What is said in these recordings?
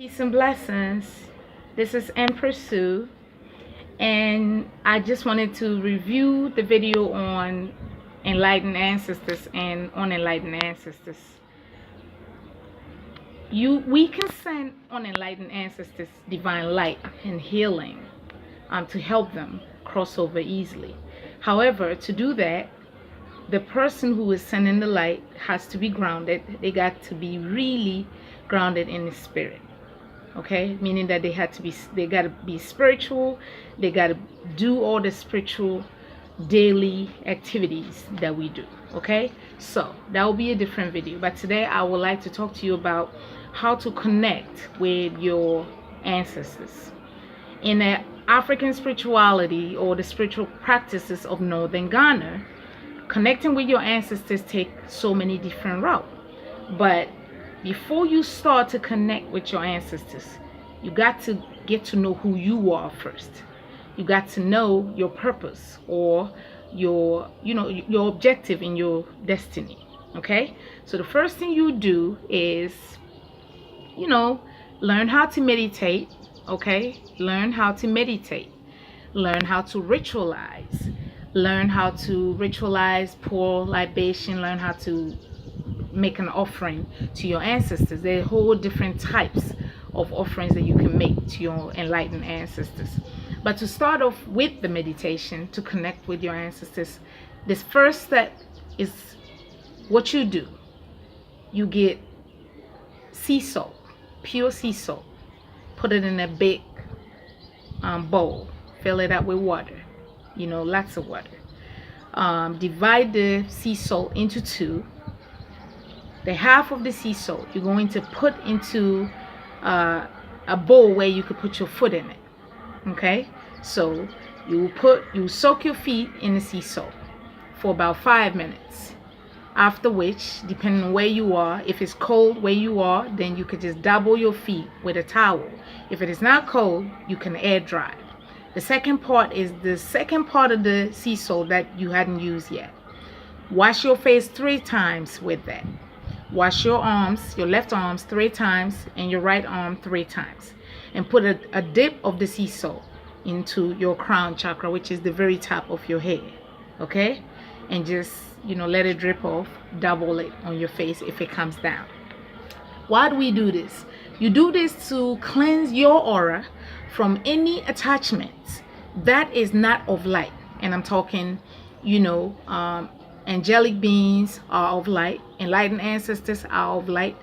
Peace and blessings. This is Empress Sue, and I just wanted to review the video on enlightened ancestors and unenlightened ancestors. We can send unenlightened ancestors divine light and healing to help them cross over easily. However, to do that, the person who is sending the light has to be grounded. They got to be really grounded in the spirit. Okay, meaning that they got to be spiritual. They got to do all the spiritual daily activities that we do. Okay, so that will be a different video, but today I would like to talk to you about how to connect with your ancestors in the African spirituality or the spiritual practices of northern Ghana. Connecting with your ancestors take so many different routes, but before you start to connect with your ancestors, you got to get to know who you are first. You got to know your purpose or your objective in your destiny. Okay, so the first thing you do is learn how to meditate. Okay, learn how to meditate, learn how to ritualize, pour libation, learn how to make an offering to your ancestors. There are whole different types of offerings that you can make to your enlightened ancestors. But to start off with the meditation to connect with your ancestors, this first step is what you do. You get sea salt, pure sea salt, put it in a big bowl, fill it up with water, lots of water. Divide the sea salt into two. The half of the sea salt you're going to put into a bowl where you could put your foot in it. Okay, so you soak your feet in the sea salt for about 5 minutes, after which, depending on where you are, if it's cold where you are, then you could just dabble your feet with a towel. If it is not cold, you can air dry. The second part is the second part of the sea salt that you hadn't used yet. Wash your face 3 times with that. Wash your arms, your left arms 3 times and your right arm 3 times, and put a dip of the sea salt into your crown chakra, which is the very top of your head. Okay, and just let it drip off. Double it on your face if it comes down. Why do we do this? You do this to cleanse your aura from any attachments that is not of light. And I'm talking angelic beings are of light, enlightened ancestors are of light,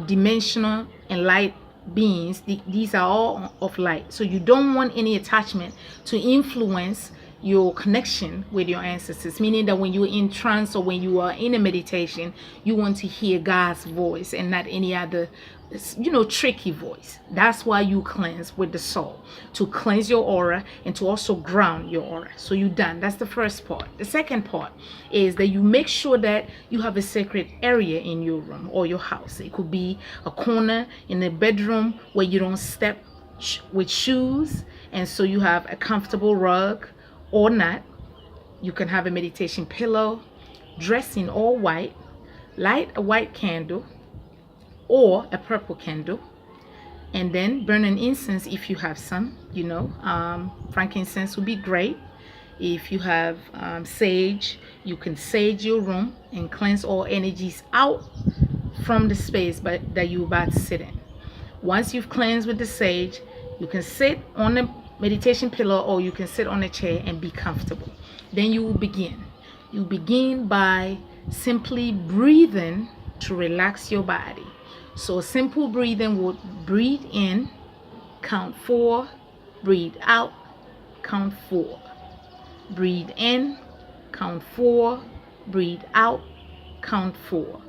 dimensional and light beings, these are all of light. So you don't want any attachment to influence your connection with your ancestors, meaning that when you're in trance or when you are in a meditation, you want to hear God's voice and not any other tricky voice. That's why you cleanse with the soul, to cleanse your aura and to also ground your aura. So you're done. That's the first part. The second part is that you make sure that you have a sacred area in your room or your house. It could be a corner in the bedroom where you don't step with shoes, and so you have a comfortable rug, or not. You can have a meditation pillow, dress in all white, light a white candle or a purple candle, and then burn an incense if you have some. Frankincense would be great. If you have sage, you can sage your room and cleanse all energies out from the space that you're about to sit in. Once you've cleansed with the sage, you can sit on the meditation pillow or you can sit on a chair and be comfortable. Then you will begin. You begin by simply breathing to relax your body. So simple breathing would breathe in, count 4, breathe out, count 4. Breathe in, count 4, breathe out, count 4.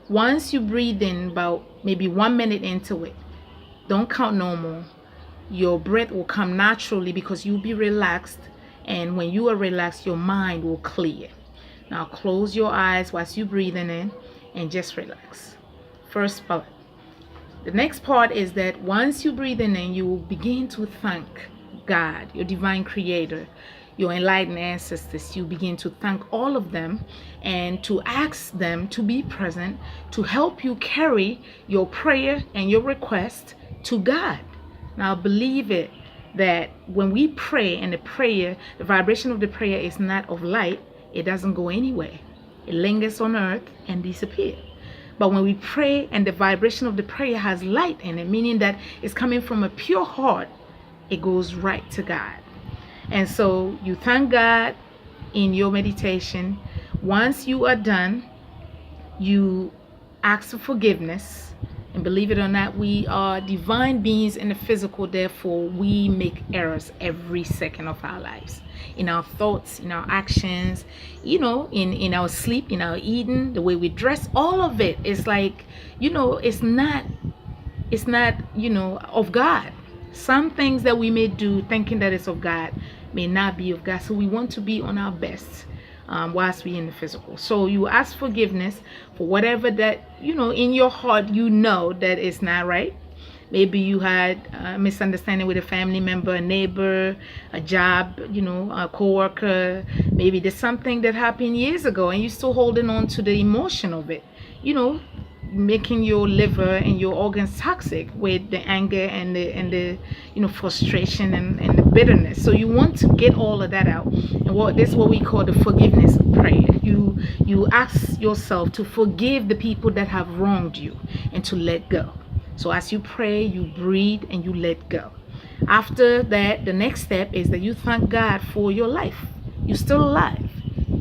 Once you breathe in about maybe 1 minute into it, don't count no more. Your breath will come naturally because you'll be relaxed, and when you are relaxed, your mind will clear. Now close your eyes whilst you're breathing in and just relax. First part. The next part is that once you breathe in, you will begin to thank God, your divine creator, your enlightened ancestors. You begin to thank all of them and to ask them to be present to help you carry your prayer and your request to God. Now believe it, that when we pray and the vibration of the prayer is not of light, it doesn't go anywhere. It lingers on earth and disappears. But when we pray and the vibration of the prayer has light in it, meaning that it's coming from a pure heart, it goes right to God. And so you thank God in your meditation. Once you are done, you ask for forgiveness. And believe it or not, we are divine beings in the physical. Therefore, we make errors every second of our lives, in our thoughts, in our actions, in our sleep, in our eating, the way we dress. All of it is like, it's not of God. Some things that we may do thinking that it's of God may not be of God. So we want to be on our best whilst we're in the physical. So you ask forgiveness for whatever that, in your heart, that it's not right. Maybe you had a misunderstanding with a family member, a neighbor, a job, a co-worker. Maybe there's something that happened years ago and you're still holding on to the emotion of it, making your liver and your organs toxic with the anger and the frustration and the bitterness. So you want to get all of that out. And this is what we call the forgiveness prayer. You ask yourself to forgive the people that have wronged you and to let go. So as you pray, you breathe and you let go. After that, the next step is that you thank God for your life. You're still alive.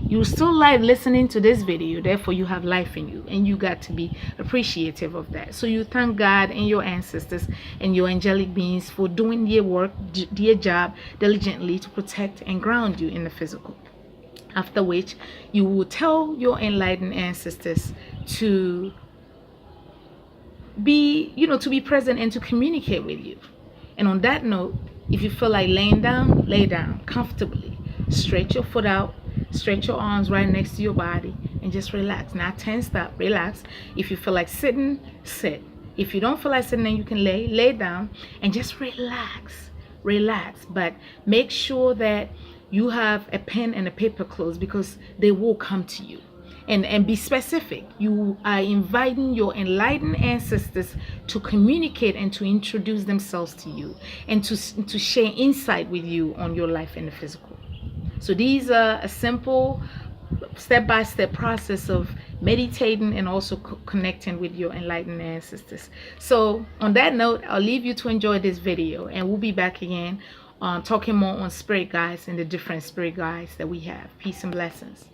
You're still alive listening to this video. Therefore, you have life in you, and you got to be appreciative of that. So you thank God and your ancestors and your angelic beings for doing their work, their job diligently to protect and ground you in the physical. After which, you will tell your enlightened ancestors to be present and to communicate with you. And on that note, if you feel like laying down, lay down comfortably. Stretch your foot out. Stretch your arms right next to your body and just relax. Not tensed up. Relax. If you feel like sitting, sit. If you don't feel like sitting, then you can lay down and just relax. Relax. But make sure that you have a pen and a paper close, because they will come to you. And be specific. You are inviting your enlightened ancestors to communicate and to introduce themselves to you and to share insight with you on your life in the physical. So these are a simple step-by-step process of meditating and also connecting with your enlightened ancestors. So on that note, I'll leave you to enjoy this video, and we'll be back again talking more on spirit guides and the different spirit guides that we have. Peace and blessings.